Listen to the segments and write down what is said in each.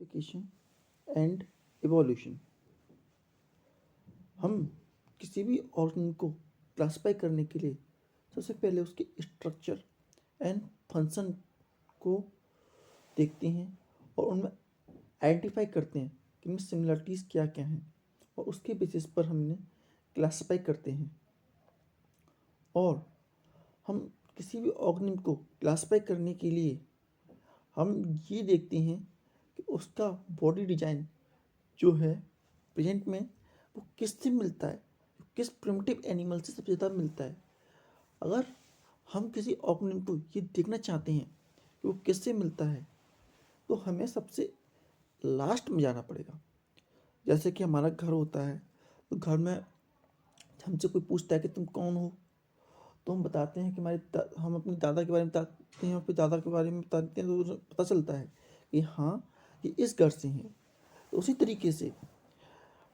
Classification and evolution. हम किसी भी ऑर्गेनिज्म को क्लासिफाई करने के लिए सबसे पहले उसके स्ट्रक्चर एंड फंक्शन को देखते हैं और उनमें आइडेंटिफाई करते हैं कि इनमें सिमिलरिटीज़ क्या क्या हैं और उसके बेसिस पर हम इन्हें क्लासिफाई करते हैं। और हम किसी भी ऑर्गेनिज्म को क्लासिफाई करने के लिए हम ये देखते हैं कि उसका बॉडी डिजाइन जो है प्रेजेंट में वो किससे मिलता है, किस प्रिमिटिव एनिमल से सबसे ज़्यादा मिलता है। अगर हम किसी ऑर्गेनिज्म को ये देखना चाहते हैं कि वो किससे मिलता है तो हमें सबसे लास्ट में जाना पड़ेगा। जैसे कि हमारा घर होता है तो घर में हमसे कोई पूछता है कि तुम कौन हो, तो हम बताते हैं कि हम अपने दादा के बारे में बताते हैं और फिर दादा के बारे में बताते हैं तो पता चलता है कि हाँ ये इस घर से हैं। तो उसी तरीके से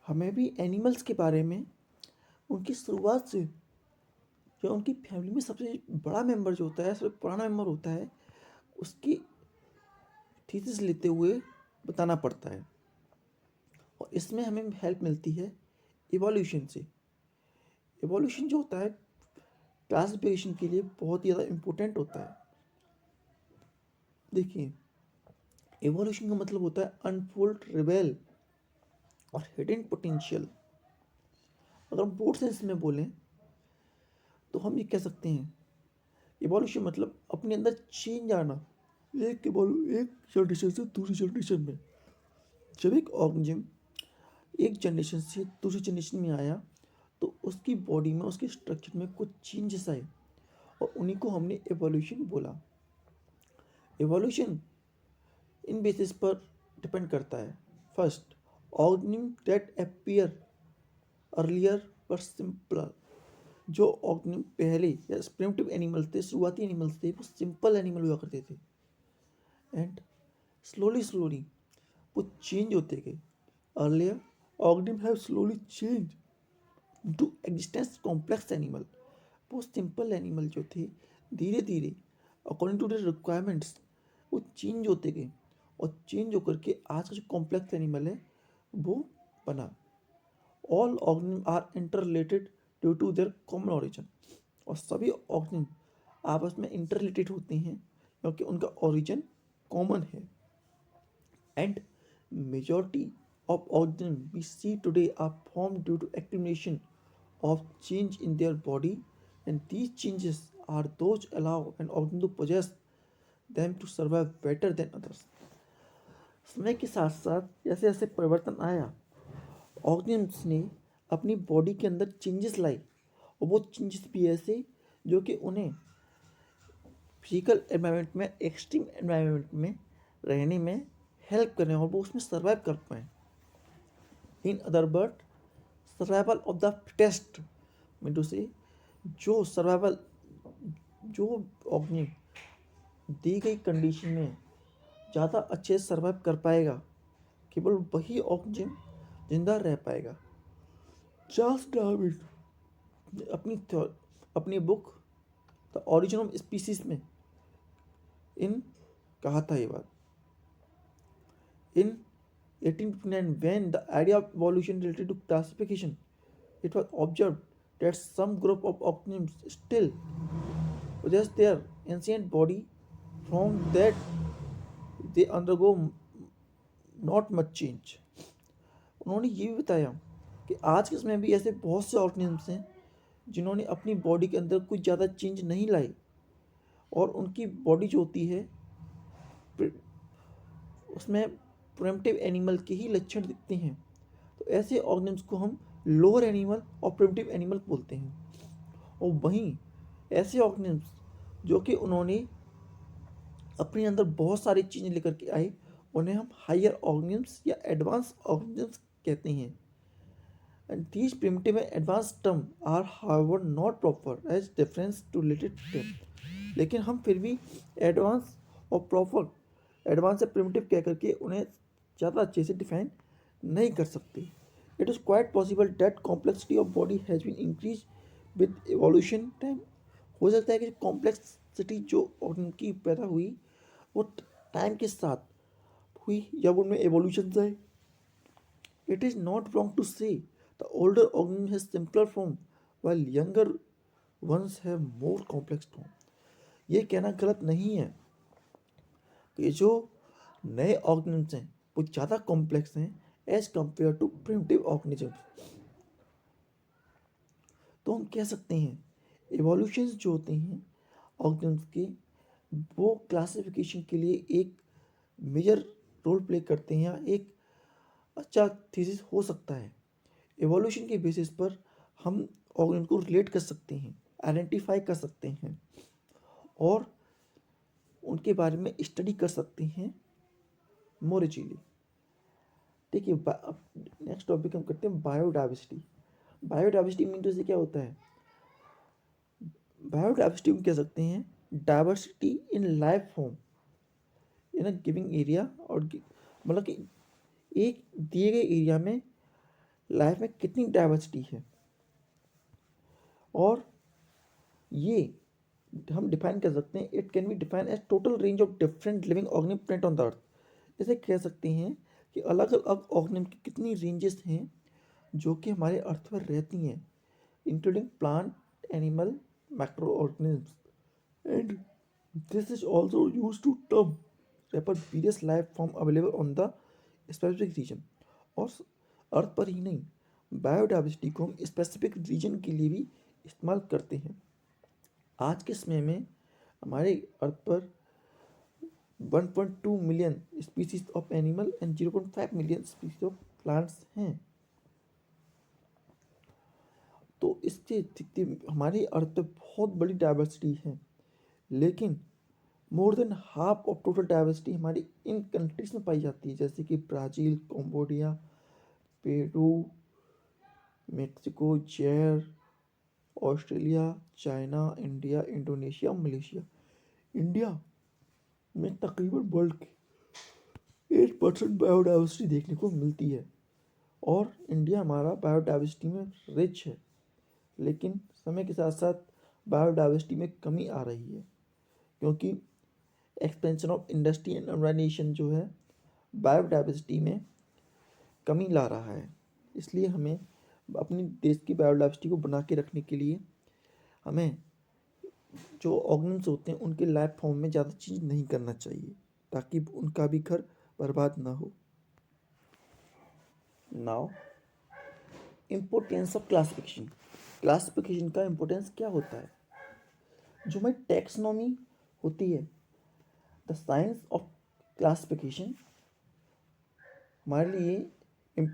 हमें भी एनिमल्स के बारे में उनकी शुरुआत से जो उनकी फैमिली में सबसे बड़ा मेंबर जो होता है, सबसे पुराना मेंबर होता है, उसकी थीसिस लेते हुए बताना पड़ता है। और इसमें हमें हेल्प मिलती है इवोल्यूशन से। इवोल्यूशन जो होता है क्लासिफिकेशन के लिए बहुत ही ज़्यादा इम्पोर्टेंट होता है। देखिए, इवोल्यूशन का मतलब होता है अनफोल्ड रिवेल और हिडन पोटेंशियल। अगर हम बोर्ड सेंस में बोलें तो हम ये कह सकते हैं इवोल्यूशन मतलब अपने अंदर चेंज आना, एक जनरेशन से दूसरी जनरेशन में। जब एक ऑर्गेनिज्म एक जनरेशन से दूसरी जनरेशन में आया तो उसकी बॉडी में, उसके स्ट्रक्चर में कुछ चेंजेस आए और उन्हीं को हमने एवोल्यूशन बोला। एवोल्यूशन इन बेसिस पर डिपेंड करता है। First, organism that appear earlier पर सिंपलर। जो ऑर्गेनिज्म पहले या प्रिमिटिव एनिमल्स थे, शुरुआती एनिमल्स थे, वो सिंपल एनिमल हुआ करते थे एंड स्लोली वो चेंज होते गए। Earlier organism have slowly change to existence complex animal. वो सिंपल एनिमल जो थे धीरे धीरे अकॉर्डिंग टू द रिक्वायरमेंट्स वो चेंज होते गए और चेंज होकर के आज का जो कॉम्प्लेक्स एनिमल है वो बना। All organism are inter related due to their common origin. और सभी ऑर्गेनिज्म आपस में इंटर रिलेटेड होते हैं क्योंकि उनका ओरिजिन कॉमन है। And majority of organisms we see today are formed due to accumulation of change in their body, and these changes are those allow an organism to possess them to survive better than others. समय के साथ साथ जैसे जैसे परिवर्तन आया, organisms ने अपनी बॉडी के अंदर चेंजेस लाए और वो चेंजेस भी ऐसे जो कि उन्हें फिजिकल एनवायरनमेंट में, एक्सट्रीम एनवायरनमेंट में रहने में हेल्प करें और वो उसमें सर्वाइव कर पाएँ। In other word, survival of the fittest mean to say जो सर्वाइवल, जो ऑर्गेनिज्म दी गई कंडीशन में ज़्यादा अच्छे से सर्वाइव कर पाएगा, केवल वही ऑर्गेनिज्म जिंदा रह पाएगा। चार्ल्स डार्विन अपनी book the origin of species में कहा था ये बात। इन 1859, when the idea of evolution related to classification, it was observed that some group of organisms still possess their ancient body from that they undergo not much change. उन्होंने ये भी बताया कि आज के समय में भी ऐसे बहुत से ऑर्गेनिज्म्स हैं जिन्होंने अपनी बॉडी के अंदर कुछ ज़्यादा चेंज नहीं लाए और उनकी बॉडी जो होती है उसमें प्रिमिटिव एनिमल के ही लक्षण दिखते हैं। तो ऐसे ऑर्गेनिज्म्स को हम लोअर एनिमल और प्रिमिटिव एनिमल बोलते हैं। और वहीं ऐसे ऑर्गेनिज्म्स जो कि उन्होंने अपने अंदर बहुत सारी चीज़ें लेकर के आए, उन्हें हम हायर ऑर्गेनिज्म्स या एडवांस ऑर्गेनिज्म्स कहते हैं। And these primitive and advance term are however not proper as difference to related term. लेकिन हम फिर भी एडवांस और प्रॉपर, एडवांस या प्रिमिटिव कह करके उन्हें ज़्यादा अच्छे से डिफाइन नहीं कर सकते। It is quite possible that complexity of body has been increase with evolution time. हो सकता है कि कॉम्प्लेक्सिटी जो उनकी पैदा हुई वो टाइम के साथ हुई जब उनमें एवोल्यूशन आए। It is not wrong to say the older organism has simpler form while younger ones have more complex form। ये कहना गलत नहीं है कि जो नए ऑर्गेनिज्म हैं वो ज़्यादा कॉम्प्लेक्स हैं as compare to primitive organism. तो हम कह सकते हैं एवोल्यूशंस जो होते हैं ऑर्गेनिज्म के, वो क्लासिफिकेशन के लिए एक मेजर रोल प्ले करते हैं या एक अच्छा थीसिस हो सकता है। एवोल्यूशन के बेसिस पर हम ऑर्गेनिज्म को रिलेट कर सकते हैं, आइडेंटिफाई कर सकते हैं और उनके बारे में स्टडी कर सकते हैं मोर इजीली। देखिए अब नेक्स्ट टॉपिक हम करते हैं बायोडाइवर्सिटी। बायोडाइवर्सिटी मीन टू से क्या होता है? बायोडाइवर्सिटी को कह सकते हैं diversity in life form in a giving area, और मतलब कि एक दिए गए एरिया में लाइफ में कितनी डाइवर्सिटी है, और ये हम डिफाइन कर सकते हैं। It can be define as total range of different living organism present on the earth. इसे कह सकते हैं कि अलग अलग ऑर्गेनिज्म की कितनी रेंजेस हैं जो कि हमारे अर्थ पर रहती हैं, including plant, animal, macro organism, and this is also use to term refer various life form available on the specific region. और अर्थ पर ही नहीं, बायोडाइवर्सिटी को हम स्पेसिफिक रीजन के लिए भी इस्तेमाल करते हैं। आज के समय में हमारे अर्थ पर 1.2 million species of animal and 0.5 million species of plants हैं। तो इससे दिखते हमारे अर्थ पे बहुत बड़ी डाइवर्सिटी है, लेकिन more than half of total diversity हमारी इन कंट्रीज में पाई जाती है, जैसे कि Brazil, Cambodia, Peru, Mexico, Zaire, Australia, China, India, Indonesia, Malaysia. India में तकरीबन वर्ल्ड की 8% बायोडाइवर्सिटी देखने को मिलती है, और इंडिया हमारा बायोडाइवर्सिटी में रिच है, लेकिन समय के साथ साथ बायोडाइवर्सिटी में कमी आ रही है, क्योंकि expansion of industry and urbanisation जो है बायोडाइवर्सिटी में कमी ला रहा है। इसलिए हमें अपनी देश की बायोडाइवर्सिटी को बना के रखने के लिए हमें जो ऑर्गेनिज्म होते हैं उनके लाइफ फॉर्म में ज़्यादा चीज़ नहीं करना चाहिए, ताकि उनका भी घर बर्बाद ना हो। Now importance of classification. Classification का इम्पोर्टेंस क्या होता है? जो हमारी टैक्सोनॉमी होती है, द साइंस ऑफ क्लासिफिकेशन हमारे लिए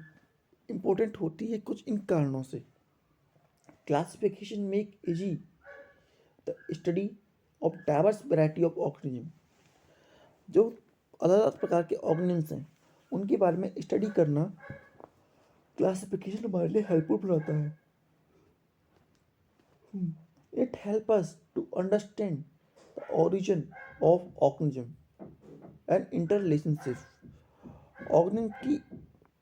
इम्पोर्टेंट होती है कुछ इन कारणों से। Classification make easy the study of diverse variety of organism. जो अलग अलग प्रकार के ऑर्गेनिज्म हैं उनके बारे में स्टडी करना क्लासिफिकेशन हमारे लिए हेल्पफुल बनाता है। It help us to understand the origin of organism and inter relationship. Organism की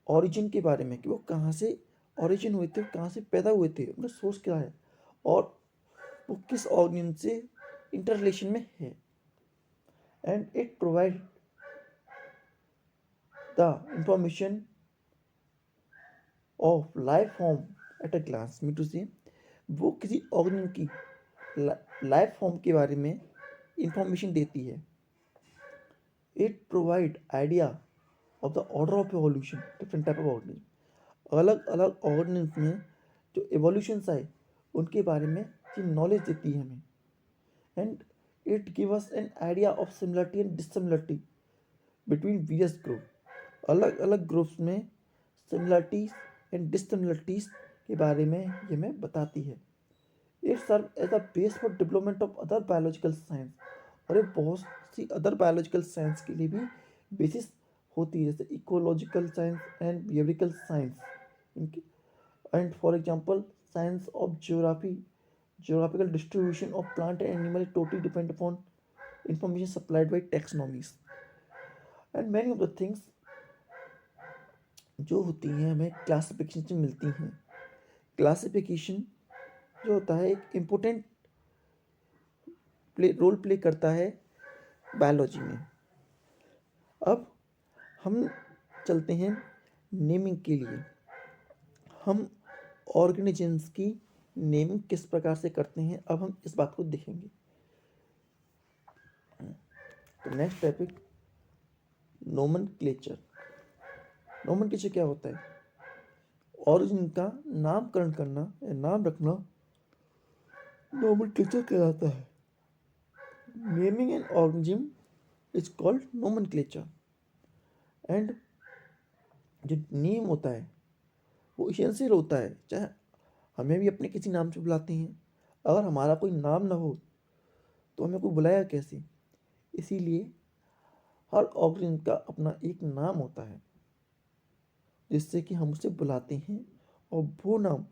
ओरिजिन के बारे में कि वो कहाँ से ओरिजिन हुए थे, कहाँ से पैदा हुए थे, उनका सोर्स क्या है, और वो किस ऑर्गेनिज्म से इंटर रिलेशन में है। And it provide the information of life form at a glance. Mean to say वो किसी ऑर्गेनिज्म की लाइफ फॉर्म के बारे में इंफॉर्मेशन देती है। It provide idea of the order of evolution different type of organism. अलग अलग ऑर्गेनिज्म में जो एवोल्यूशंस आए उनके बारे में ये नॉलेज देती है हमें। And it give us an idea of similarity and dissimilarity between various group. अलग अलग ग्रुप्स में सिमिलरिटीज एंड डिससिमिलरिटीज के बारे में ये हमें बताती है। It serve as a base for development of other biological science, और ये बहुत सी अदर बायोलॉजिकल साइंस के लिए भी बेसिस होती है, जैसे ecological science and behavioural science इनकी। And for example science of geography, geographical distribution of plant and animal totally depend upon information supplied by taxonomies and many of the things जो होती हैं हमें क्लासिफिकेशन से मिलती हैं। क्लासिफिकेशन जो होता है एक इम्पोर्टेंट रोल प्ले करता है बायोलॉजी में। अब हम चलते हैं नेमिंग के लिए। हम ऑर्गेनिजम्स की नेमिंग किस प्रकार से करते हैं, अब हम इस बात को देखेंगे। तो नेक्स्ट टॉपिक, नोमेनक्लेचर। नोमेनक्लेचर क्या होता है? ऑरिजिन का नामकरण करना या नाम रखना नोमेनक्लेचर कहलाता है। Naming an organism is called nomenclature. And जो नेम होता है वो इसेंशियल होता है, चाहे हमें भी अपने किसी नाम से बुलाते हैं। अगर हमारा कोई नाम ना हो तो हमें कोई बुलाया कैसे? इसीलिए हर ऑर्गेनिज्म का अपना एक नाम होता है जिससे कि हम उसे बुलाते हैं, और वो नाम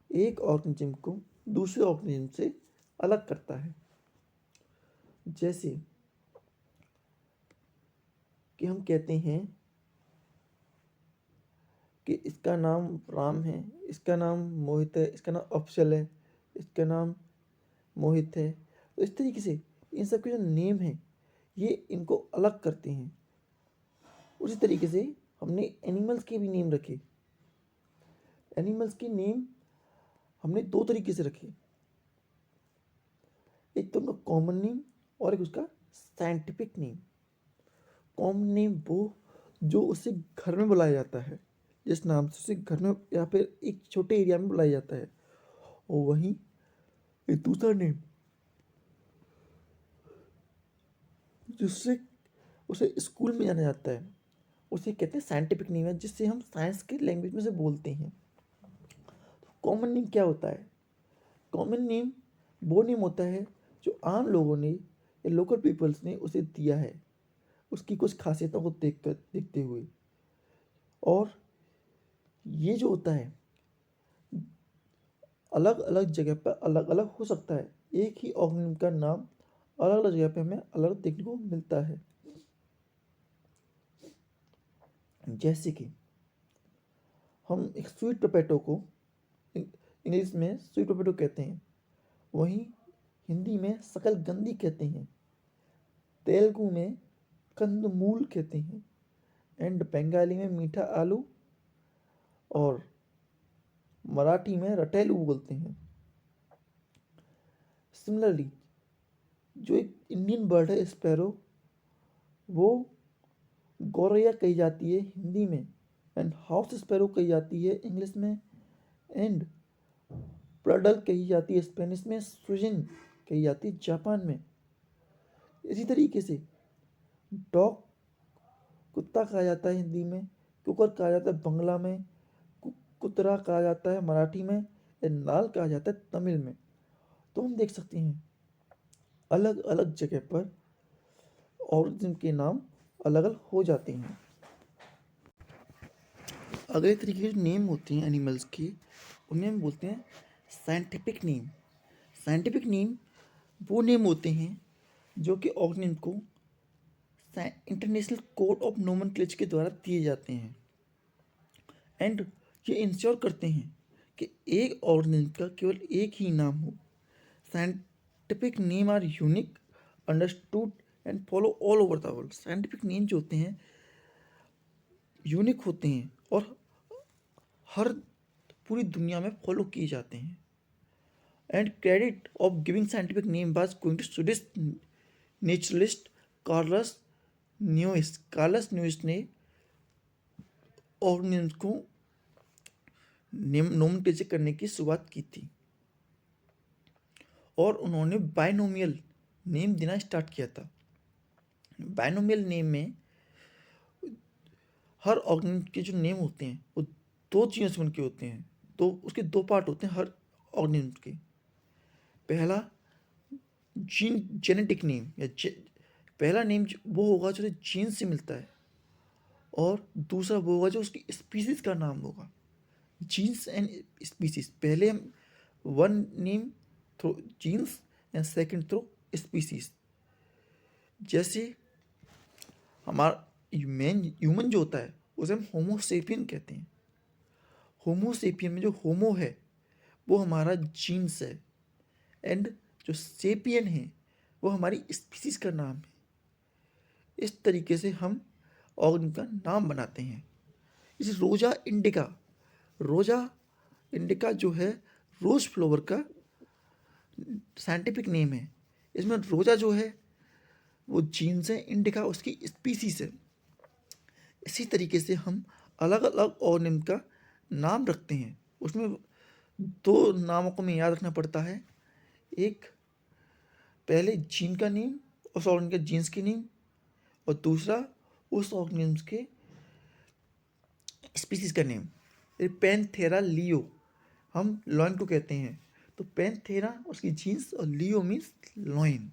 एक ऑर्गेनिज्म को दूसरे ऑर्गेनिज्म से अलग करता है। जैसे कि हम कहते हैं कि इसका नाम राम है, इसका नाम मोहित है, इसका नाम अफजल है, इसका नाम मोहित है। तो इस तरीके से इन सब के जो नेम हैं ये इनको अलग करते हैं। उसी तरीके से हमने एनिमल्स के भी नेम रखे। एनिमल्स के नेम हमने दो तरीके से रखे, एक तो उनका कॉमन नेम और एक उसका साइंटिफिक नेम। कॉमन नेम वो जो उसे घर में बुलाया जाता है, जिस नाम से उसे घर में या फिर एक छोटे एरिया में बुलाया जाता है। और वहीं एक दूसरा नेम जिससे उसे स्कूल में जाना जाता है, उसे कहते हैं साइंटिफिक नेम, है जिससे हम साइंस के लैंग्वेज में से बोलते हैं। कॉमन नेम क्या होता है? कॉमन नेम वो नेम होता है जो आम लोगों ने या लोकल पीपल्स ने उसे दिया है उसकी कुछ खासियतों को देखते हुए। और ये जो होता है अलग अलग जगह पर अलग अलग हो सकता है। एक ही ऑर्गेनिज्म का नाम अलग अलग जगह पे हमें अलग देखने को मिलता है। जैसे कि हम एक स्वीट पोटैटो को इंग्लिश में स्वीट पोटैटो कहते हैं, वहीं हिंदी में शकलकंदी कहते हैं, तेलुगु में कंदमूल कहते हैं, एंड बंगाली में मीठा आलू, और मराठी में रटेलू बोलते हैं। सिमिलरली जो एक इंडियन बर्ड है स्पैरो, वो गौरैया कही जाती है हिंदी में, एंड हाउस स्पैरो कही जाती है इंग्लिश में, एंड प्रडल कही जाती है स्पेनिश में, स्विजन कही जाती है जापान में। इसी तरीके से डॉग कुत्ता कहा जाता है हिंदी में, कुकर कहा जाता है बंगला में, कुतरा कहा जाता है मराठी में, या नाल कहा जाता है तमिल में। तो हम देख सकते हैं अलग अलग जगह पर ऑर्गेनिज्म के नाम अलग अलग हो जाते हैं। अगले तरीके के नेम होते हैं एनिमल्स के, उन्हें हम बोलते हैं साइंटिफिक नेम। साइंटिफिक नेम वो नेम होते हैं जो कि ऑर्गेनिज्म को इंटरनेशनल कोड ऑफ नोमेनक्लेचर के द्वारा दिए जाते हैं, एंड ये इंश्योर करते हैं कि एक ऑर्गेनिज्म का केवल एक ही नाम हो। Scientific name are unique, understood and follow all over the world. Scientific name जो होते हैं यूनिक होते हैं और हर पूरी दुनिया में फॉलो किए जाते हैं। And credit of giving scientific name was going to Swedish naturalist Carolus Linnaeus. Carolus Linnaeus ने ऑर्गेनिज्म को नोमेनक्लेचर करने की शुरुआत की थी, और उन्होंने बाइनोमियल नेम देना स्टार्ट किया था। बाइनोमियल नेम में हर ऑर्गेनिज्म के जो नेम होते हैं वो दो चीज़ों से बनके होते हैं, तो उसके दो पार्ट होते हैं हर ऑर्गेनिज्म के। पहला जेनेटिक नेम या पहला नेम वो होगा जो जीन से मिलता है, और दूसरा वो होगा जो उसकी स्पीसीज का नाम होगा। जीन्स एंड स्पीसीज, पहले हम one name through genus and second through species. जैसे हमारा ह्यूमन जो होता है उसे हम होमोसेपियन कहते हैं। होमोसेपियन में जो होमो है वो हमारा जीन्स है, एंड जो सेपियन है वो हमारी स्पीसीज का नाम है। इस तरीके से हम ऑर्गेनिज्म का नाम बनाते हैं। इसे रोजा इंडिका जो है रोज फ्लावर का साइंटिफिक नेम है। इसमें रोजा जो है वो जीन्स है, इंडिका उसकी स्पीसीज है। इसी तरीके से हम अलग अलग ऑर्गेनिज्म का नाम रखते हैं। उसमें दो नामों को हमें याद रखना पड़ता है। एक पहले जीन का नेम, उस ऑर्गेनिज्म के जीन्स की नेम, और दूसरा उस ऑर्गेनिज्म के स्पीसीज का नेम। पैंथेरा लियो हम लॉयन को कहते हैं, तो पैंथेरा उसकी जीन्स और लियो मीन्स लॉयन।